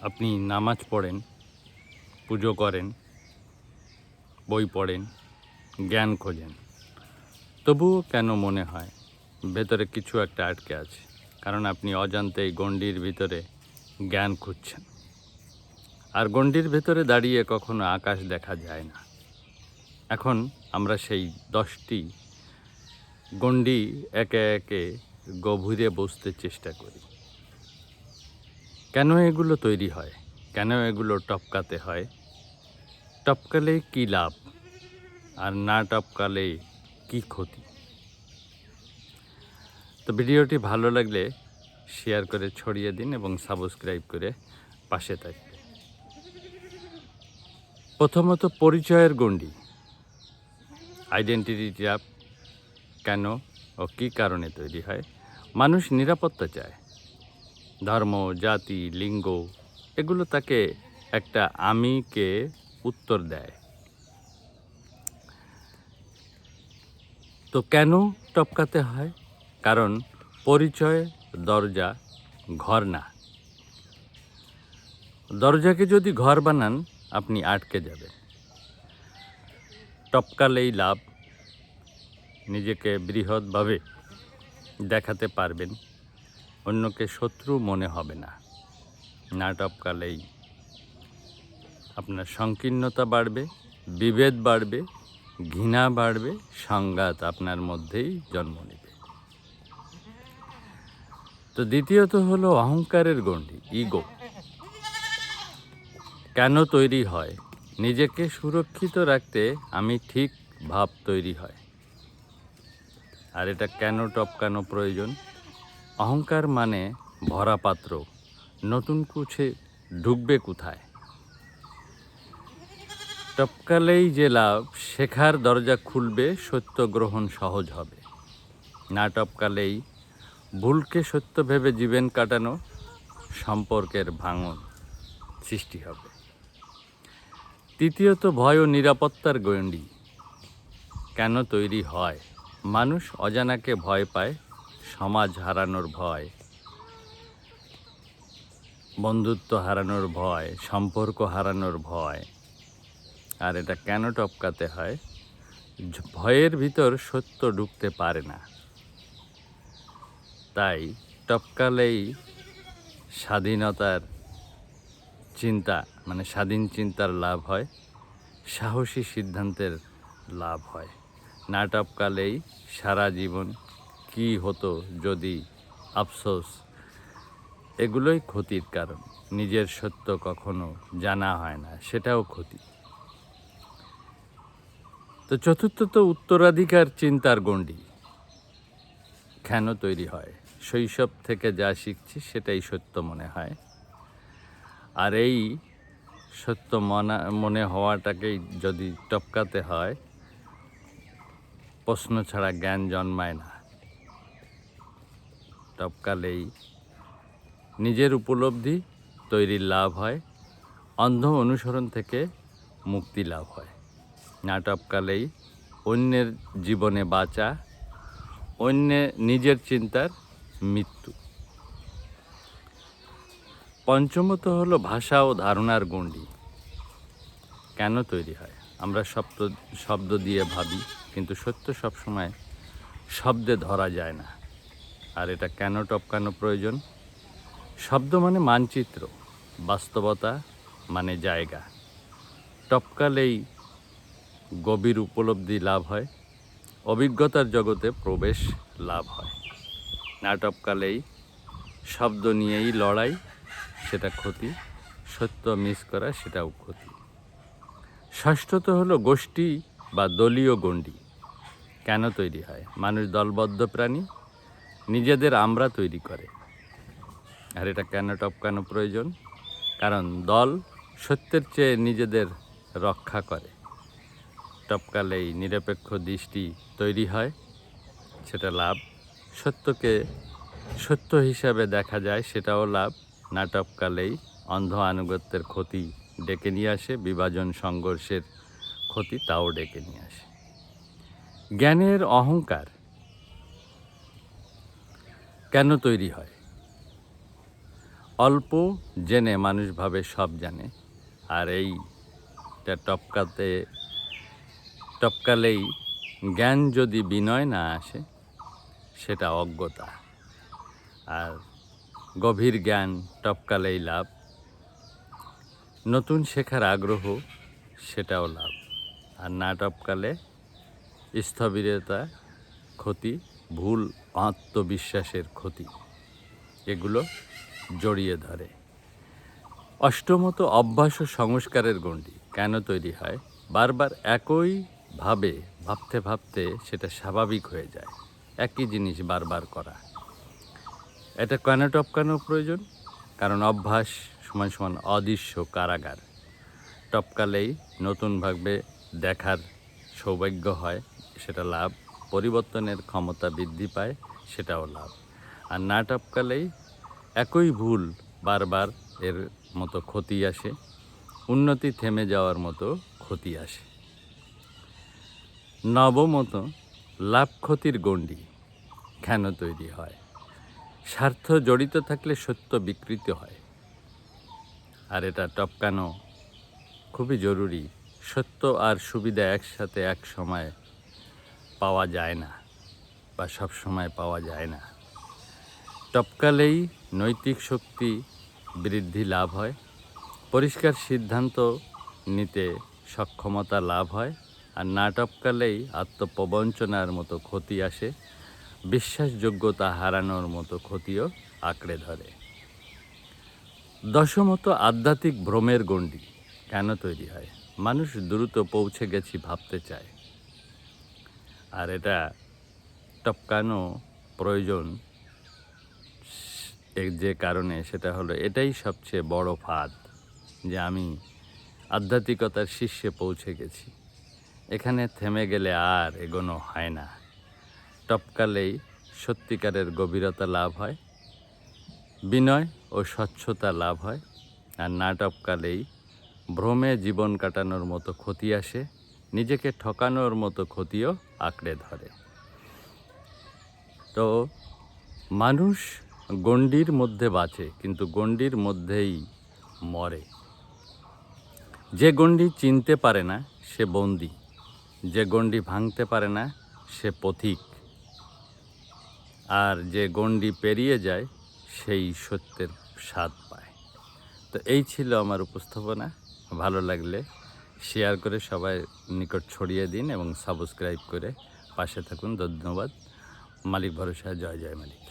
আপনি নামাজ পড়েন, পুজো করেন, বই পড়েন, জ্ঞান খোঁজেন, তবুও কেন মনে হয় ভেতরে কিছু একটা আটকে আছে? কারণ আপনি অজান্তেই গণ্ডির ভিতরে জ্ঞান খুঁজছেন। আর গণ্ডির ভেতরে দাঁড়িয়ে কখনো আকাশ দেখা যায় না। এখন আমরা সেই 10টি গণ্ডি একে একে গভীরে বসতে চেষ্টা করি। কেন এগুলো তৈরি হয়? কেন এগুলো টপকাতে হয়? টপকালে কী লাভ, আর না টপকালে কী ক্ষতি? তো ভিডিওটি ভালো লাগলে শেয়ার করে ছড়িয়ে দিন এবং সাবস্ক্রাইব করে পাশে থাকবে। প্রথমত, পরিচয়ের গণ্ডি, আইডেন্টিটি ট্র্যাপ। কেন ও কী কারণে তৈরি হয়? মানুষ নিরাপত্তা চায়। ধর্ম, জাতি, লিঙ্গ এগুলো তাকে একটা আমিকে উত্তর দেয়। তো কেন টপকাতে হয়? কারণ পরিচয় দরজা, ঘর না। দরজাকে যদি ঘর বানান, আপনি আটকে যাবেন। টপকালেই লাভ, নিজেকে বৃহৎভাবে দেখাতে পারবেন, অন্যকে শত্রু মনে হবে না। না টপকালেই আপনার সংকীর্ণতা বাড়বে, বিভেদ বাড়বে, ঘৃণা বাড়বে, সংঘাত আপনার মধ্যেই জন্ম নেবে। তো দ্বিতীয়ত হলো অহংকারের গণ্ডি, ইগো। কেন তৈরি হয়? নিজেকে সুরক্ষিত রাখতে আমি ঠিক ভাব তৈরি হয়। আর এটা কেন টপকানো প্রয়োজন? অহংকার মানে ভরা পাত্র, নতুন কুছে ঢুকবে কোথায়? টপকালেই যে লাভ, শেখার দরজা খুলবে, সত্য গ্রহণ সহজ হবে। না টপকালেই ভুলকে সত্য ভেবে জীবন কাটানো, সম্পর্কের ভাঙন সৃষ্টি হবে। তৃতীয়ত, ভয় ও নিরাপত্তার গণ্ডি। কেন তৈরি হয়? মানুষ অজানাকে ভয় পায়, সমাজ হারানোর ভয়, বন্ধুত্ব হারানোর ভয়, সম্পর্ক হারানোর ভয়। আর এটা কেন টপকাতে হয়? ভয়ের ভিতর সত্য ঢুকতে পারে না। তাই টপকালেই স্বাধীনতার চিন্তা, মানে স্বাধীন চিন্তার লাভ হয়, সাহসী সিদ্ধান্তের লাভ হয়। না টপকালেই সারা জীবন কী হতো যদি, আফসোস, এগুলোই ক্ষতির কারণ। নিজের সত্য কখনো জানা হয় না, সেটাও ক্ষতি। তো চতুর্থত, উত্তরাধিকার চিন্তার গণ্ডি। কেন তৈরি হয়? শৈশব থেকে যা শিখছি সেটাই সত্য মনে হয়। আর এই সত্য মনে হওয়াটাকেই যদি টপকাতে হয়, প্রশ্ন ছাড়া জ্ঞান জন্মায় না। টপকালেই নিজের উপলব্ধি তৈরির লাভ হয়, অন্ধ অনুসরণ থেকে মুক্তি লাভ হয়। না টপকালেই অন্যের জীবনে বাঁচা, নিজের চিন্তার মৃত্যু। পঞ্চমত হলো ভাষা ও ধারণার গণ্ডি। কেন তৈরি হয়? আমরা শব্দ দিয়ে ভাবি, কিন্তু সত্য সবসময় শব্দে ধরা যায় না। আর এটা কেন টপকানো প্রয়োজন? শব্দ মানে মানচিত্র, বাস্তবতা মানে জায়গা। টপকালেই গভীর উপলব্ধি লাভ হয়, অভিজ্ঞতার জগতে প্রবেশ লাভ হয়। না টপকালেই শব্দ নিয়েই লড়াই, সেটা ক্ষতি। সত্য মিস করা, সেটাও ক্ষতি। ষষ্ঠত হলো গোষ্ঠী বা দলীয় গণ্ডি। কেন তৈরি হয়? মানুষ দলবদ্ধ প্রাণী, নিজেদের আমরা তৈরি করে। আর এটা কেন টপকানো প্রয়োজন? কারণ দল সত্যের চেয়ে নিজেদের রক্ষা করে। টপকালেই নিরপেক্ষ দৃষ্টি তৈরি হয়, সেটা লাভ। সত্যকে সত্য হিসাবে দেখা যায়, সেটাও লাভ। না টপকালেই অন্ধ আনুগত্যের ক্ষতি ডেকে নিয়ে আসে, বিভাজন সংঘর্ষের ক্ষতি তাও ডেকে নিয়ে আসে। জ্ঞানের অহংকার কেন তৈরি হয়? অল্প জেনে মানুষ ভাবে সব জানে, আর এইটা টপকালেই জ্ঞান যদি বিনয় না আসে সেটা অজ্ঞতা, আর গভীর জ্ঞান টপকালেই লাভ, নতুন শেখার আগ্রহ সেটাও লাভ, আর না টপকালে স্থবিরতা, ক্ষতি, ভুল আত্মবিশ্বাসের ক্ষতি, এগুলো জড়িয়ে ধরে। অষ্টমত, অভ্যাস ও সংস্কারের গণ্ডি কেন তৈরি হয়? বারবার একইভাবে ভাবতে ভাবতে সেটা স্বাভাবিক হয়ে যায়, একই জিনিস বারবার করা। এটা কেন টপকানো প্রয়োজন? কারণ অভ্যাস সমান সমান অদৃশ্য কারাগার। টপকালেই নতুনভাবে দেখার সৌভাগ্য হয়, সেটা লাভ। পরিবর্তনের ক্ষমতা বৃদ্ধি পায়, সেটাও লাভ। আর না টপকালেই একই ভুল বারবার এর মতো ক্ষতি আসে, উন্নতি থেমে যাওয়ার মতো ক্ষতি আসে। নবমত, লাভ ক্ষতির গণ্ডি কেন তৈরি হয়? স্বার্থ জড়িত থাকলে সত্য বিকৃত হয়, আর এটা টপকানো খুবই জরুরি। সত্য আর সুবিধা একসাথে এক সময় পাওয়া যায় না, বা সব সময় পাওয়া যায় না। টপকালেই নৈতিক শক্তি বৃদ্ধি লাভ হয়, পরিষ্কার সিদ্ধান্ত নিতে সক্ষমতা লাভ হয়, আর না টপকালেই আত্মপ্রবঞ্চনার মতো ক্ষতি আসে, বিশ্বাসযোগ্যতা হারানোর মতো ক্ষতিও আঁকড়ে ধরে। দশমত, আধ্যাত্মিক ভ্রমের গণ্ডি কেন তৈরি হয়? মানুষ দ্রুত পৌঁছে গেছি ভাবতে চায়, আর এটা টপকানো প্রয়োজন যে কারণে, সেটা হলো এটাই সবচেয়ে বড় ফাঁদ, যে আমি আধ্যাত্মিকতার শীর্ষে পৌঁছে গেছি, এখানে থেমে গেলে আর এগোনো হয় না। টপকালেই সত্যিকারের গভীরতা লাভ হয়, বিনয় ও স্বচ্ছতা লাভ হয়, আর না টপকালেই ভ্রমে জীবন কাটানোর মতো ক্ষতি আসে, নিজেকে ঠকানোর মতো ক্ষতিও আঁকড়ে ধরে। তো মানুষ গণ্ডির মধ্যে বাঁচে, কিন্তু গণ্ডির মধ্যেই মরে। যে গণ্ডি চিনতে পারে না সে বন্দী, যে গণ্ডি ভাঙতে পারে না সে পথিক, আর যে গণ্ডি পেরিয়ে যায় সেই সত্যের স্বাদ পায়। তো এই ছিল আমার উপস্থাপনা। ভালো লাগলে শেয়ার করে সবাই নিকট ছড়িয়ে দিন এবং সাবস্ক্রাইব করে পাশে থাকুন। ধন্যবাদ। মালিক ভরসা। জয় জয় মালিক।